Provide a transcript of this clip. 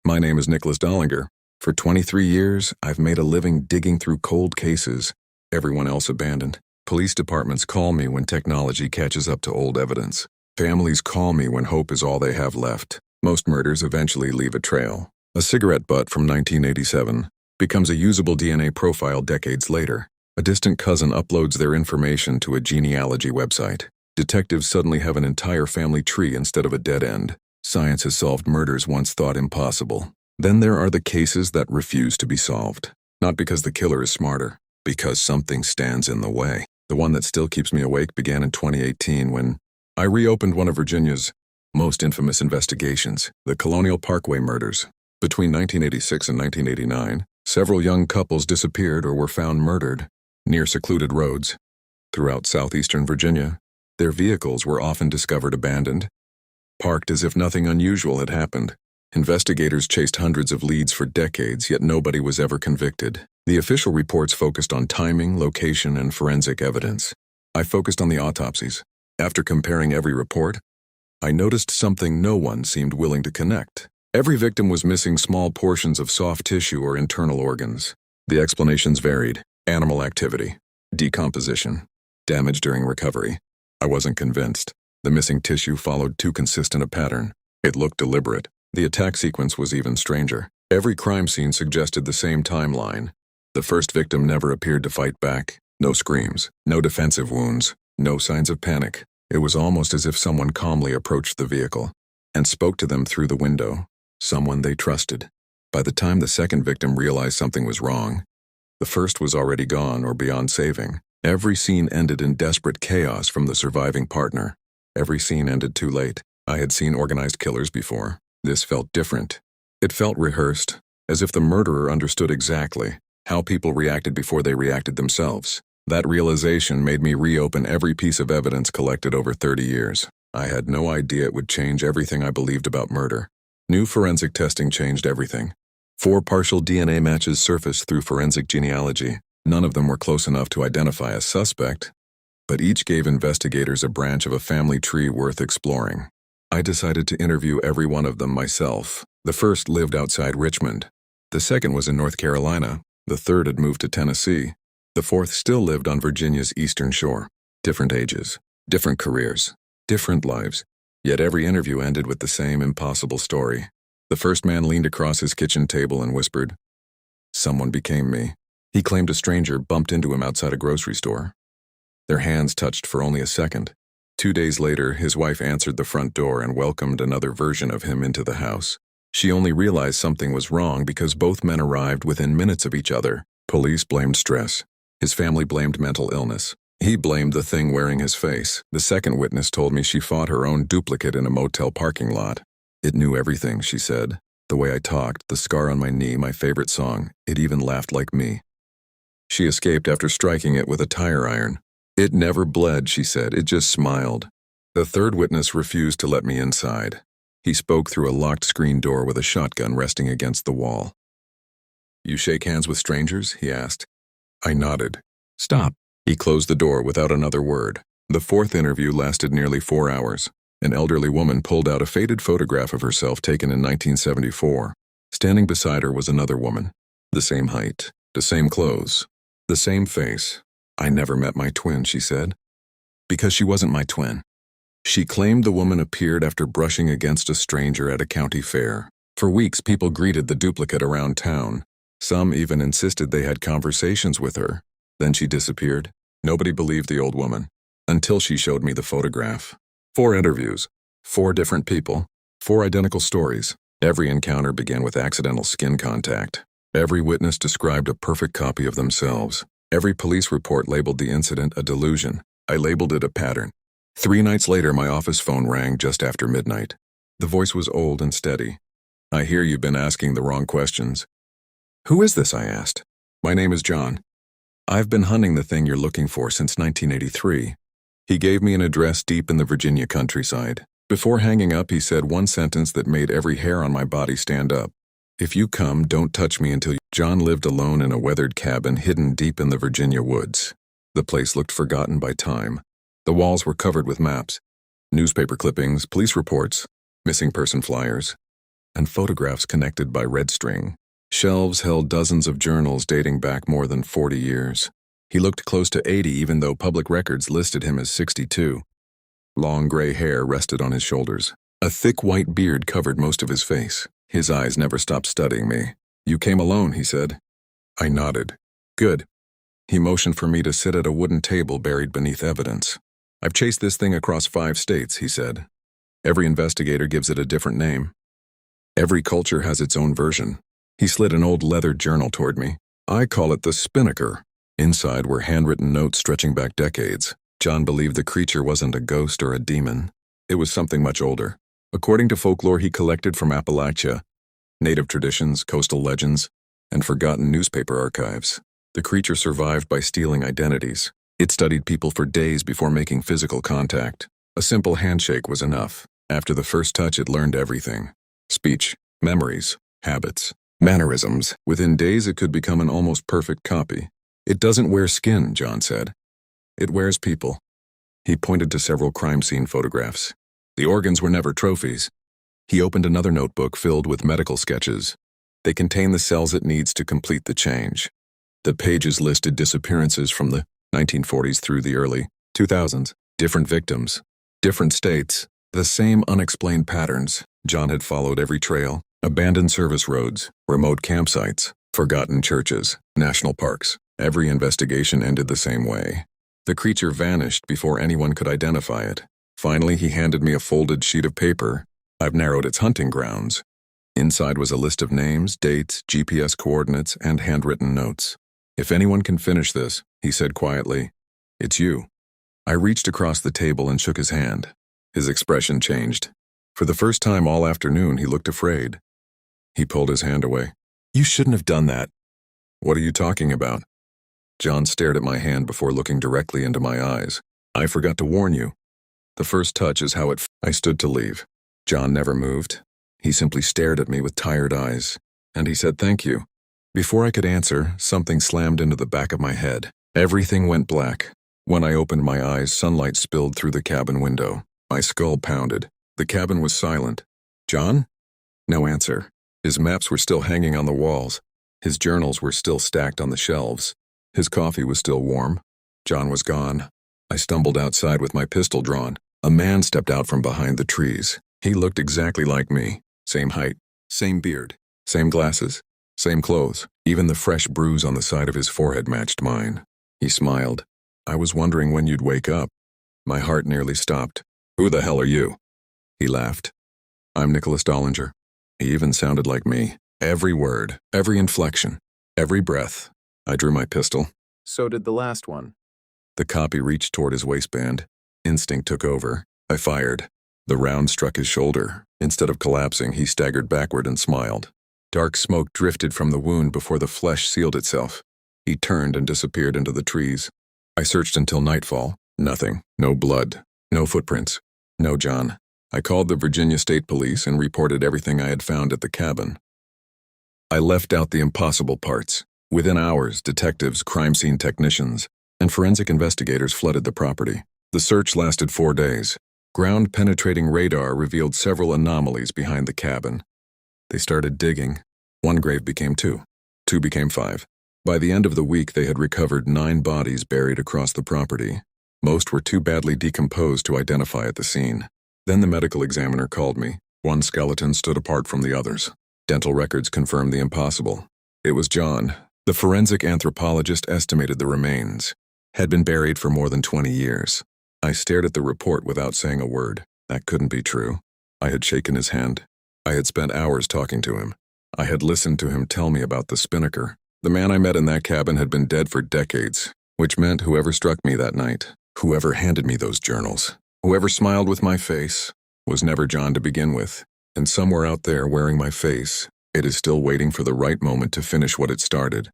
My name is Nicholas Dollinger. For 23 years, I've made a living digging through cold cases, everyone else abandoned. Police departments call me when technology catches up to old evidence. Families call me when hope is all they have left. Most murders eventually leave a trail. A cigarette butt from 1987 becomes a usable DNA profile decades later. A distant cousin uploads their information to a genealogy website. Detectives suddenly have an entire family tree instead of a dead end. Science has solved murders once thought impossible. Then there are the cases that refuse to be solved. Not because the killer is smarter, because something stands in the way. The one that still keeps me awake began in 2018 when I reopened one of Virginia's most infamous investigations, the Colonial Parkway murders. Between 1986 and 1989, several young couples disappeared or were found murdered near secluded roads. Throughout southeastern Virginia, their vehicles were often discovered abandoned, parked as if nothing unusual had happened. Investigators chased hundreds of leads for decades, yet nobody was ever convicted. The official reports focused on timing, location, and forensic evidence. I focused on the autopsies. After comparing every report, I noticed something no one seemed willing to connect. Every victim was missing small portions of soft tissue or internal organs. The explanations varied: animal activity, decomposition, damage during recovery. I wasn't convinced. The missing tissue followed too consistent a pattern. It looked deliberate. The attack sequence was even stranger. Every crime scene suggested the same timeline. The first victim never appeared to fight back. No screams, no defensive wounds, no signs of panic. It was almost as if someone calmly approached the vehicle and spoke to them through the window, someone they trusted. By the time the second victim realized something was wrong, the first was already gone or beyond saving. Every scene ended in desperate chaos from the surviving partner. Every scene ended too late. I had seen organized killers before. This felt different. It felt rehearsed, as if the murderer understood exactly how people reacted before they reacted themselves. That realization made me reopen every piece of evidence collected over 30 years. I had no idea it would change everything I believed about murder. New forensic testing changed everything. 4 partial DNA matches surfaced through forensic genealogy. None of them were close enough to identify a suspect, but each gave investigators a branch of a family tree worth exploring. I decided to interview every one of them myself. The first lived outside Richmond. The second was in North Carolina. The third had moved to Tennessee. The fourth still lived on Virginia's eastern shore. Different ages, different careers, different lives. Yet every interview ended with the same impossible story. The first man leaned across his kitchen table and whispered, "Someone became me." He claimed a stranger bumped into him outside a grocery store. Their hands touched for only a second. 2 days later, his wife answered the front door and welcomed another version of him into the house. She only realized something was wrong because both men arrived within minutes of each other. Police blamed stress. His family blamed mental illness. He blamed the thing wearing his face. The second witness told me she fought her own duplicate in a motel parking lot. It knew everything, she said. The way I talked, the scar on my knee, my favorite song. It even laughed like me. She escaped after striking it with a tire iron. It never bled, she said. It just smiled. The third witness refused to let me inside. He spoke through a locked screen door with a shotgun resting against the wall. "You shake hands with strangers?" he asked. I nodded. "Stop." He closed the door without another word. The fourth interview lasted nearly 4 hours. An elderly woman pulled out a faded photograph of herself taken in 1974. Standing beside her was another woman. The same height, the same clothes, the same face. "I never met my twin," she said. Because she wasn't my twin. She claimed the woman appeared after brushing against a stranger at a county fair. For weeks, people greeted the duplicate around town. Some even insisted they had conversations with her. Then she disappeared. Nobody believed the old woman, until she showed me the photograph. 4 interviews, 4 different people, 4 identical stories. Every encounter began with accidental skin contact. Every witness described a perfect copy of themselves. Every police report labeled the incident a delusion. I labeled it a pattern. 3 nights later, my office phone rang just after midnight. The voice was old and steady. "I hear you've been asking the wrong questions." "Who is this?" I asked. "My name is John. I've been hunting the thing you're looking for since 1983. He gave me an address deep in the Virginia countryside. Before hanging up, he said one sentence that made every hair on my body stand up. "If you come, don't touch me until you—" John lived alone in a weathered cabin hidden deep in the Virginia woods. The place looked forgotten by time. The walls were covered with maps, newspaper clippings, police reports, missing person flyers. and photographs connected by red string. Shelves held dozens of journals dating back more than 40 years. He looked close to 80 even though public records listed him as 62. Long gray hair rested on his shoulders. A thick white beard covered most of his face. His eyes never stopped studying me. "You came alone," he said. I nodded. "Good." He motioned for me to sit at a wooden table buried beneath evidence. "I've chased this thing across 5 states," he said. "Every investigator gives it a different name. Every culture has its own version." He slid an old leather journal toward me. "I call it the Spinnaker." Inside were handwritten notes stretching back decades. John believed the creature wasn't a ghost or a demon. It was something much older. According to folklore he collected from Appalachia, native traditions, coastal legends, and forgotten newspaper archives. The creature survived by stealing identities. It studied people for days before making physical contact. A simple handshake was enough. After the first touch, it learned everything. Speech, memories, habits, mannerisms. Within days, it could become an almost perfect copy. "It doesn't wear skin," John said. "It wears people." He pointed to several crime scene photographs. The organs were never trophies. He opened another notebook filled with medical sketches. They contain the cells it needs to complete the change. The pages listed disappearances from the 1940s through the early 2000s. Different victims, different states, the same unexplained patterns. John had followed every trail, abandoned service roads, remote campsites, forgotten churches, national parks. Every investigation ended the same way. The creature vanished before anyone could identify it. Finally, he handed me a folded sheet of paper. "I've narrowed its hunting grounds." Inside was a list of names, dates, GPS coordinates, and handwritten notes. "If anyone can finish this," he said quietly, "it's you." I reached across the table and shook his hand. His expression changed. For the first time all afternoon, he looked afraid. He pulled his hand away. "You shouldn't have done that." "What are you talking about?" John stared at my hand before looking directly into my eyes. "I forgot to warn you. The first touch is how it I stood to leave. John never moved. He simply stared at me with tired eyes. And he said thank you. Before I could answer, something slammed into the back of my head. Everything went black. When I opened my eyes, sunlight spilled through the cabin window. My skull pounded. The cabin was silent. "John?" No answer. His maps were still hanging on the walls. His journals were still stacked on the shelves. His coffee was still warm. John was gone. I stumbled outside with my pistol drawn. A man stepped out from behind the trees. He looked exactly like me. Same height, same beard, same glasses, same clothes. Even the fresh bruise on the side of his forehead matched mine. He smiled. "I was wondering when you'd wake up." My heart nearly stopped. "Who the hell are you?" He laughed. "I'm Nicholas Dollinger." He even sounded like me. Every word, every inflection, every breath. I drew my pistol. So did the last one. The copy reached toward his waistband. Instinct took over. I fired. The round struck his shoulder. Instead of collapsing, he staggered backward and smiled. Dark smoke drifted from the wound before the flesh sealed itself. He turned and disappeared into the trees. I searched until nightfall. Nothing. No blood. No footprints. No John. I called the Virginia State Police and reported everything I had found at the cabin. I left out the impossible parts. Within hours, detectives, crime scene technicians, and forensic investigators flooded the property. The search lasted 4 days. Ground-penetrating radar revealed several anomalies behind the cabin. They started digging. 1 grave became 2. 2 became 5. By the end of the week, they had recovered 9 bodies buried across the property. Most were too badly decomposed to identify at the scene. Then the medical examiner called me. 1 skeleton stood apart from the others. Dental records confirmed the impossible. It was John. The forensic anthropologist estimated the remains had been buried for more than 20 years. I stared at the report without saying a word. That couldn't be true. I had shaken his hand. I had spent hours talking to him. I had listened to him tell me about the Spinnaker. The man I met in that cabin had been dead for decades, which meant whoever struck me that night, whoever handed me those journals, whoever smiled with my face, was never John to begin with. And somewhere out there wearing my face, it is still waiting for the right moment to finish what it started.